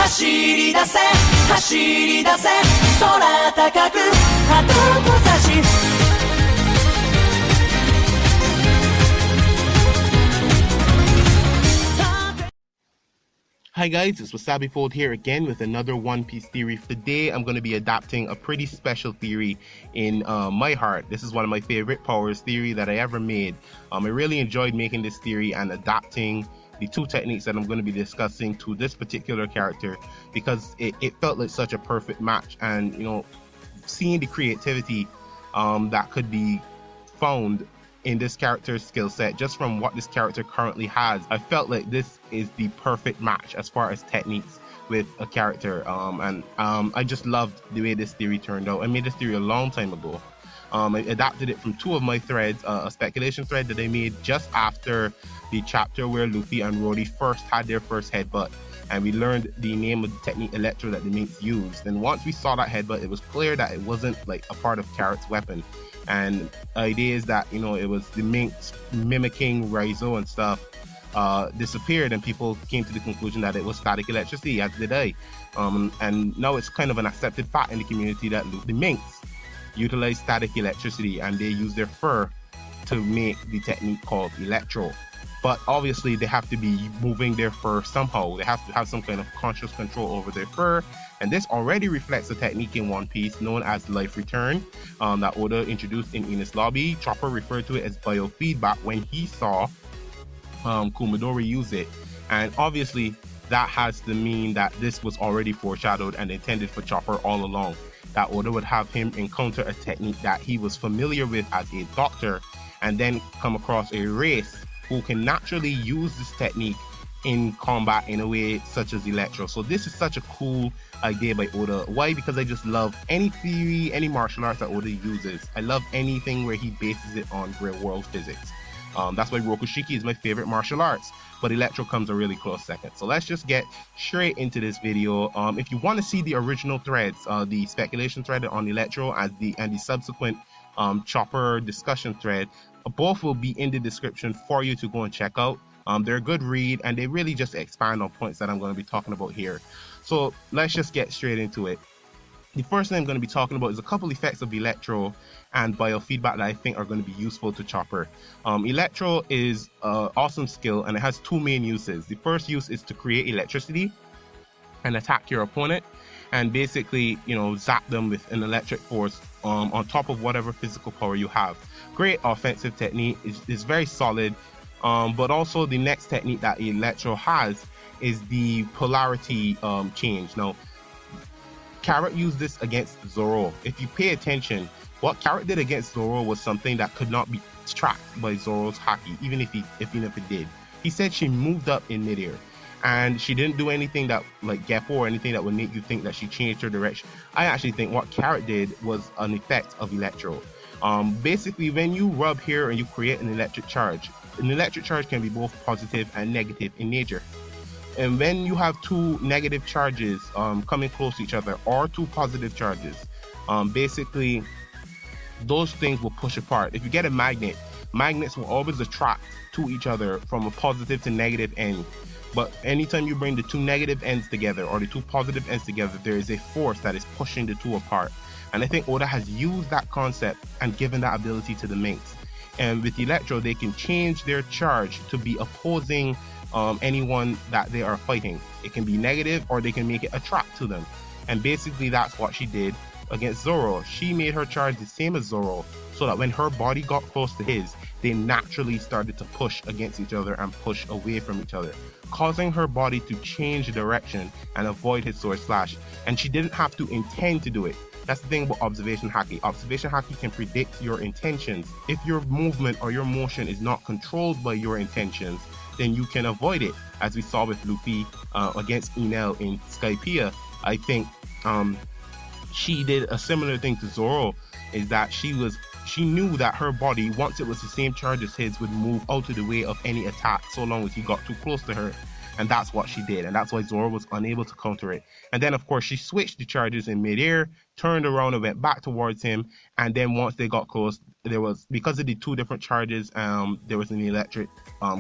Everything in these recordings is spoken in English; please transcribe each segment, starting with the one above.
走り出せ走り出せ空高く鳩と差し Hi guys, it's Wasabifold here again with another One Piece theory. Today I'm going to be adapting a pretty special theory in my heart. This is one of my favorite powers theory that I ever made. I really enjoyed making this theory and adapting the two techniques that I'm going to be discussing to this particular character because it felt like such a perfect match, and you know, seeing the creativity that could be found in this character's skill set just from what this character currently has, I felt like this is the perfect match as far as techniques with a character, and I just loved the way this theory turned out. I made this theory a long time ago. I adapted it from two of my threads, a speculation thread that I made just after the chapter where Luffy and Rhodey first had their first headbutt, and we learned the name of the technique Electro that the Minx used. And once we saw that headbutt, it was clear that it wasn't like a part of Carrot's weapon. And the idea is that, you know, it was the Minx mimicking Raizo and stuff disappeared, and people came to the conclusion that it was static electricity, as did I. And now it's kind of an accepted fact in the community that the Minx utilize static electricity, and they use their fur to make the technique called Electro. But obviously they have to be moving their fur somehow. They have to have some kind of conscious control over their fur, and this already reflects a technique in One Piece known as Life Return that Oda introduced in Enies Lobby. Chopper referred to it as Biofeedback when he saw Kumadori use it, and obviously that has to mean that this was already foreshadowed and intended for Chopper all along, that Oda would have him encounter a technique that he was familiar with as a doctor, and then come across a race who can naturally use this technique in combat in a way such as Electro. So this is such a cool idea by Oda. Why? Because I just love any theory, any martial arts that Oda uses. I love anything where he bases it on real world physics. That's why Rokushiki is my favorite martial arts, but Electro comes a really close second. So let's just get straight into this video. If you want to see the original threads, the speculation thread on Electro and the subsequent Chopper discussion thread, both will be in the description for you to go and check out. They're a good read, and they really just expand on points that I'm going to be talking about here. So let's just get straight into it. The first thing I'm going to be talking about is a couple effects of Electro and Biofeedback that I think are going to be useful to Chopper. Electro is an awesome skill, and it has two main uses. The first use is to create electricity and attack your opponent, and basically, you know, zap them with an electric force on top of whatever physical power you have. Great offensive technique, is very solid. But also the next technique that Electro has is the polarity change. Now, Carrot used this against Zoro. If you pay attention, what Carrot did against Zoro was something that could not be tracked by Zoro's haki, even if it did. He said she moved up in midair, and she didn't do anything that, like Geppo, or anything that would make you think that she changed her direction. I actually think what Carrot did was an effect of Electro. Basically, when you rub here and you create an electric charge can be both positive and negative in nature. And when you have two negative charges coming close to each other, or two positive charges, basically those things will push apart. If you get a magnet, magnets will always attract to each other from a positive to negative end. But anytime you bring the two negative ends together or the two positive ends together, there is a force that is pushing the two apart. And I think Oda has used that concept and given that ability to the Minx. And with Electro, they can change their charge to be opposing anyone that they are fighting. It can be negative, or they can make it attract to them. And basically that's what she did against Zoro. She made her charge the same as Zoro, so that when her body got close to his, they naturally started to push against each other and push away from each other, causing her body to change direction and avoid his sword slash. And she didn't have to intend to do it. That's the thing about observation haki. Observation haki can predict your intentions. If your movement or your motion is not controlled by your intentions, then you can avoid it, as we saw with Luffy against Enel in Skypiea. I think she did a similar thing to Zoro, is that she knew that her body, once it was the same charge as his, would move out of the way of any attack so long as he got too close to her. and that's what she did, and that's why Zoro was unable to counter it. And then of course she switched the charges in midair, turned around and went back towards him, and then once they got close, there was, because of the two different charges, there was an electric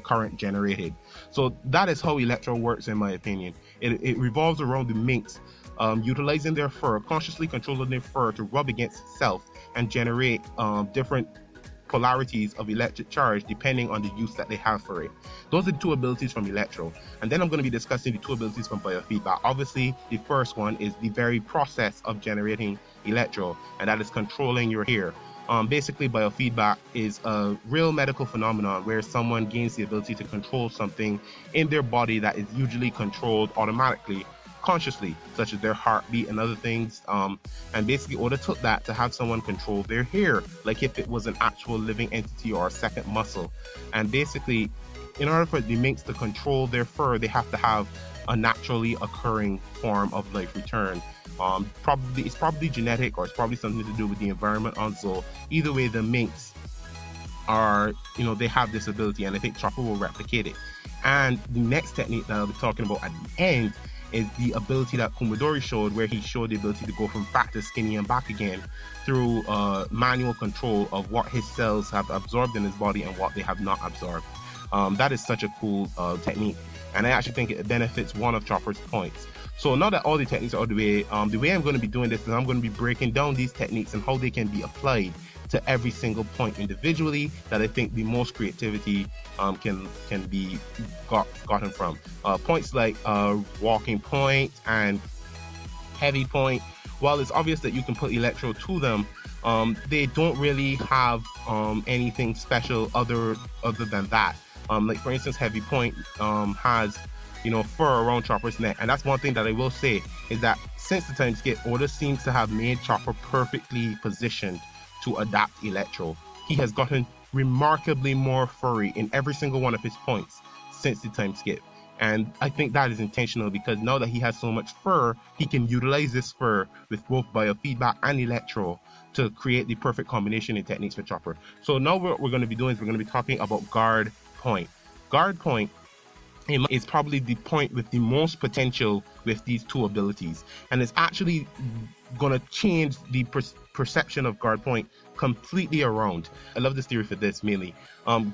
current generated. So that is how Electro works, in my opinion. It revolves around the minks utilizing their fur, consciously controlling their fur to rub against itself and generate different polarities of electric charge depending on the use that they have for it. Those are the two abilities from Electro. And then I'm going to be discussing the two abilities from Biofeedback. Obviously, the first one is the very process of generating Electro, and that is controlling your hair. Basically, biofeedback is a real medical phenomenon where someone gains the ability to control something in their body that is usually controlled automatically, consciously, such as their heartbeat and other things. And basically, Oda took that to have someone control their hair, like if it was an actual living entity or a second muscle. And basically, in order for the minks to control their fur, they have to have a naturally occurring form of life return. It's probably genetic, or it's probably something to do with the environment also. Either way, the minks are, they have this ability, and I think Chopper will replicate it. And the next technique that I'll be talking about at the end is the ability that Kumadori showed, where he showed the ability to go from fat to skinny and back again through manual control of what his cells have absorbed in his body and what they have not absorbed. That is such a cool technique, and I actually think it benefits one of Chopper's points. So now that all the techniques are out of the way I'm going to be doing this is I'm going to be breaking down these techniques and how they can be applied to every single point individually that I think the most creativity can be gotten from. Points like walking point and heavy point, while it's obvious that you can put Electro to them, they don't really have anything special other than that. Like for instance, heavy point has fur around Chopper's neck, and that's one thing that I will say is that since the time skip, Oda seems to have made Chopper perfectly positioned to adapt Electro. He has gotten remarkably more furry in every single one of his points since the time skip, and I think that is intentional because now that he has so much fur, he can utilize this fur with both biofeedback and Electro to create the perfect combination in techniques for Chopper. So now what we're going to be doing is we're going to be talking about guard point. Guard point is probably the point with the most potential with these two abilities, and it's actually going to change the perception of guard point completely around. I love this theory for this mainly.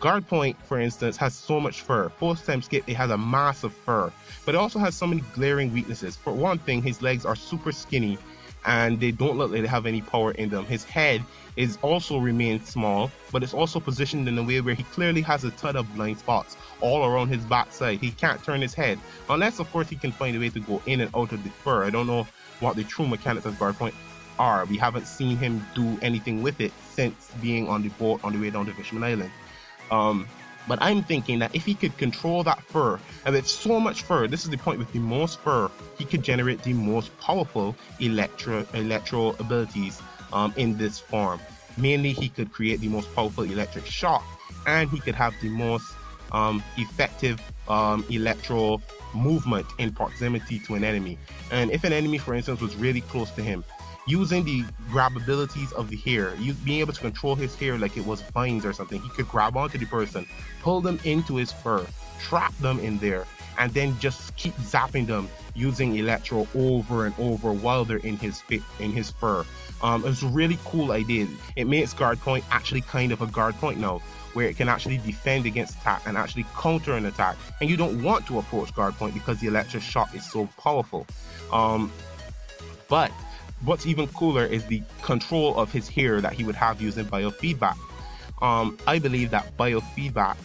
Guard point, for instance, has so much fur. Post time skip, it has a mass of fur, but it also has so many glaring weaknesses. For one thing, his legs are super skinny and they don't look like they have any power in them. His head is also remains small, but it's also positioned in a way where he clearly has a ton of blind spots all around his backside. He can't turn his head unless of course he can find a way to go in and out of the fur. I don't know what the true mechanics of guard point are. We haven't seen him do anything with it since being on the boat on the way down to Fishman Island. But I'm thinking that if he could control that fur, and with so much fur, this is the point with the most fur, he could generate the most powerful electro abilities in this form. Mainly, he could create the most powerful electric shock, and he could have the most effective electro movement in proximity to an enemy. And if an enemy, for instance, was really close to him, using the grab abilities of the hair, being able to control his hair like it was vines or something, he could grab onto the person, pull them into his fur, trap them in there, and then just keep zapping them using Electro over and over while they're in his fur. It's a really cool idea. It makes guard point actually kind of a guard point now, where it can actually defend against attack and actually counter an attack. And you don't want to approach guard point because the electric shock is so powerful. But what's even cooler is the control of his hair that he would have using biofeedback. I believe that biofeedback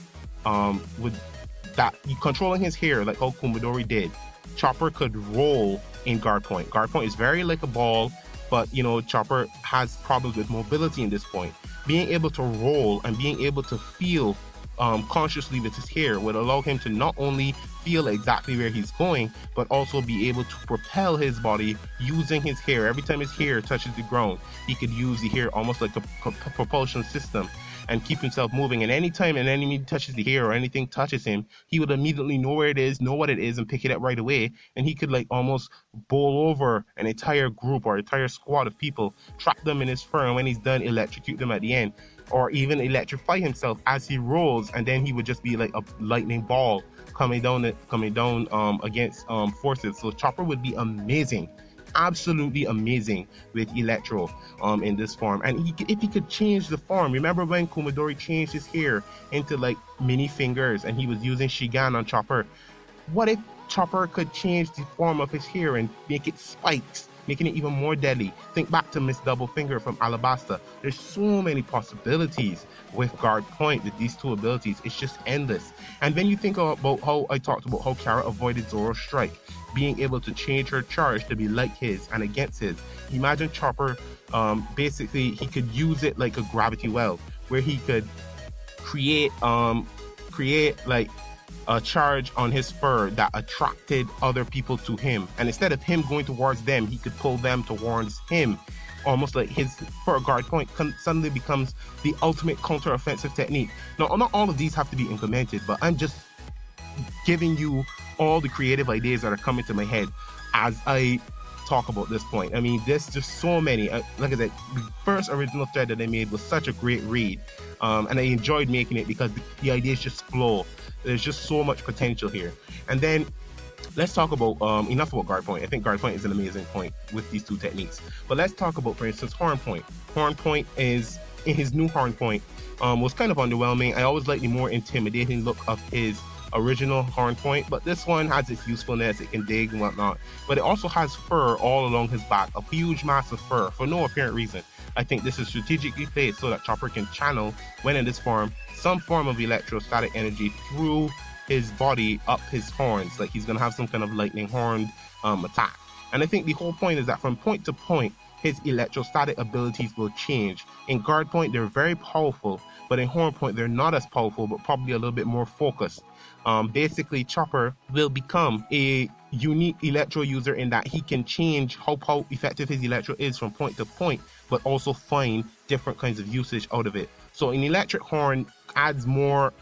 controlling his hair like how Kumadori did, Chopper could roll in guard point. Guard point is very like a ball, but Chopper has problems with mobility in this point. Being able to roll and being able to feel consciously with his hair would allow him to not only feel exactly where he's going, but also be able to propel his body using his hair. Every time his hair touches the ground, he could use the hair almost like a propulsion system and keep himself moving. And anytime an enemy touches the hair or anything touches him, he would immediately know where it is, know what it is, and pick it up right away. And he could like almost bowl over an entire group or entire squad of people, trap them in his fur, and when he's done, electrocute them at the end, or even electrify himself as he rolls, and then he would just be like a lightning ball coming down against forces. So Chopper would be amazing, absolutely amazing with Electro in this form. And if he could change the form, remember when Kumadori changed his hair into like mini fingers and he was using Shigan on Chopper? What if Chopper could change the form of his hair and make it spikes, making it even more deadly? Think back to Miss Double Finger from Alabasta. There's so many possibilities with Guard Point with these two abilities. It's just endless. And then you think about how I talked about how Kara avoided Zoro's strike, being able to change her charge to be like his and against his. Imagine Chopper, basically he could use it like a gravity well, where he could create like a charge on his fur that attracted other people to him, and instead of him going towards them, he could pull them towards him, almost like his fur Guard Point suddenly becomes the ultimate counter-offensive technique. Now, not all of these have to be implemented, but I'm just giving you all the creative ideas that are coming to my head as I talk about this point. I mean, there's just so many. Like I said, the first original thread that I made was such a great read, and I enjoyed making it because the ideas just flow. There's just so much potential here. And then let's talk about enough about Guard Point. I think Guard Point is an amazing point with these two techniques, but let's talk about, for instance, Horn Point. Horn Point is, in his new Horn Point, was kind of underwhelming. I always like the more intimidating look of his original Horn Point, but this one has its usefulness. It can dig and whatnot, but it also has fur all along his back, a huge mass of fur for no apparent reason. I think this is strategically placed so that Chopper can channel, when in this form, some form of electrostatic energy through his body up his horns, like he's gonna have some kind of lightning horned attack. And I think the whole point is that from point to point, his electrostatic abilities will change. In Guard Point, they're very powerful, but in Horn Point, they're not as powerful, but probably a little bit more focused. Basically, Chopper will become a unique Electro user in that he can change how effective his Electro is from point to point, but also find different kinds of usage out of it. So an Electric Horn adds more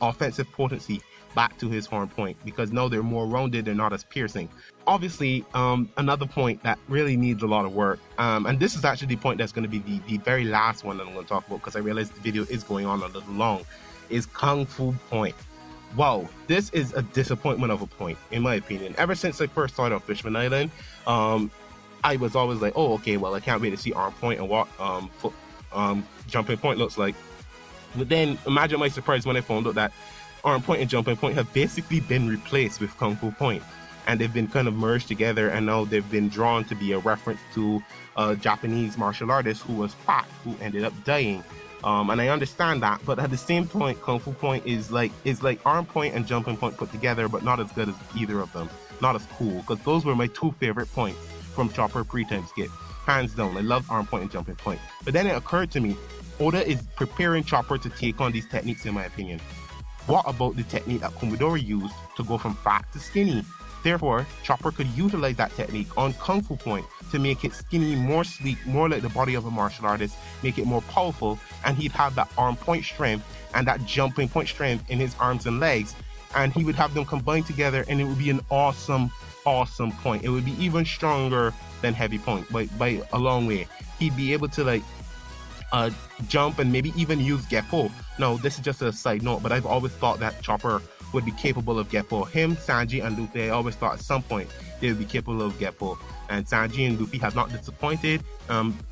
offensive potency back to his Horn Point because now they're more rounded, they're not as piercing. Obviously, another point that really needs a lot of work, and this is actually the point that's going to be the very last one that I'm going to talk about because I realize the video is going on a little long, is Kung Fu Point. Wow, this is a disappointment of a point, in my opinion. Ever since I first started on Fishman Island, I was always like, oh, okay, well, I can't wait to see Arm Point and what Jumping Point looks like. But then, imagine my surprise when I found out that Arm Point and Jumping Point have basically been replaced with Kung Fu Point. And they've been kind of merged together, and now they've been drawn to be a reference to a Japanese martial artist who was fat, who ended up dying. And I understand that, but at the same point, Kung Fu Point is like Arm Point and Jumping Point put together, but not as good as either of them. Not as cool, because those were my two favorite points from Chopper pre-time skip. Hands down, I love Arm Point and Jumping Point. But then it occurred to me, Oda is preparing Chopper to take on these techniques, in my opinion. What about the technique that Kumadori used to go from fat to skinny? Therefore, Chopper could utilize that technique on Kung Fu Point to make it skinny, more sleek, more like the body of a martial artist, make it more powerful, and he'd have that Arm Point strength and that Jumping Point strength in his arms and legs, and he would have them combined together, and it would be an awesome point. It would be even stronger than Heavy Point by a long way. He'd be able to like jump and maybe even use Geppo. Now, this is just a side note, but I've always thought that Chopper would be capable of Geppo. Him, Sanji, and Luffy, I always thought at some point they would be capable of Geppo. And Sanji and Luffy have not disappointed.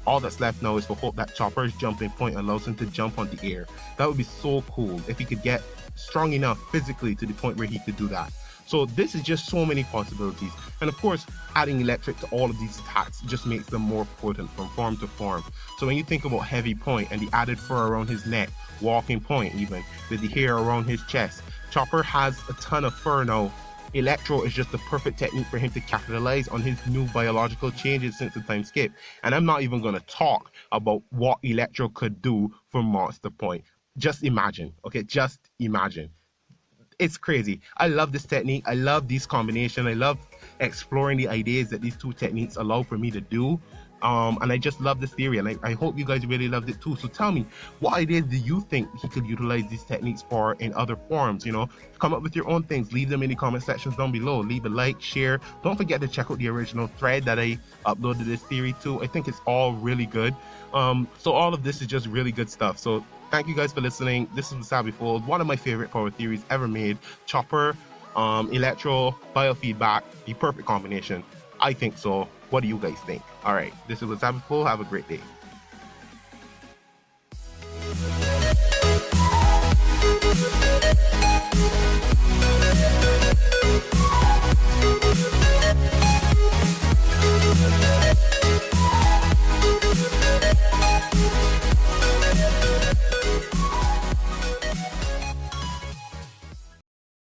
All that's left now is to hope that Chopper's Jumping Point allows him to jump on the air. That would be so cool if he could get strong enough physically to the point where he could do that. So this is just so many possibilities. And of course, adding electric to all of these attacks just makes them more potent from form to form. So when you think about Heavy Point and the added fur around his neck, Walking Point even, with the hair around his chest, Chopper has a ton of fur now. Electro is just the perfect technique for him to capitalize on his new biological changes since the time skip. And I'm not even going to talk about what Electro could do for Monster Point. Just imagine, okay? Just imagine. It's crazy. I love this technique. I love these combinations. I love exploring the ideas that these two techniques allow for me to do. And I just love this theory, and I hope you guys really loved it too. So tell me, what ideas do you think he could utilize these techniques for in other forms? You know, come up with your own things. Leave them in the comment sections down below. Leave a like, share. Don't forget to check out the original thread that I uploaded this theory to. I think it's all really good. So all of this is just really good stuff. So Thank you guys for listening. This is Wasabifold, one of my favorite power theories ever made. Chopper, Electro, Biofeedback, the perfect combination. I think so. What do you guys think? All right, this is Wasabifold. Have a great day.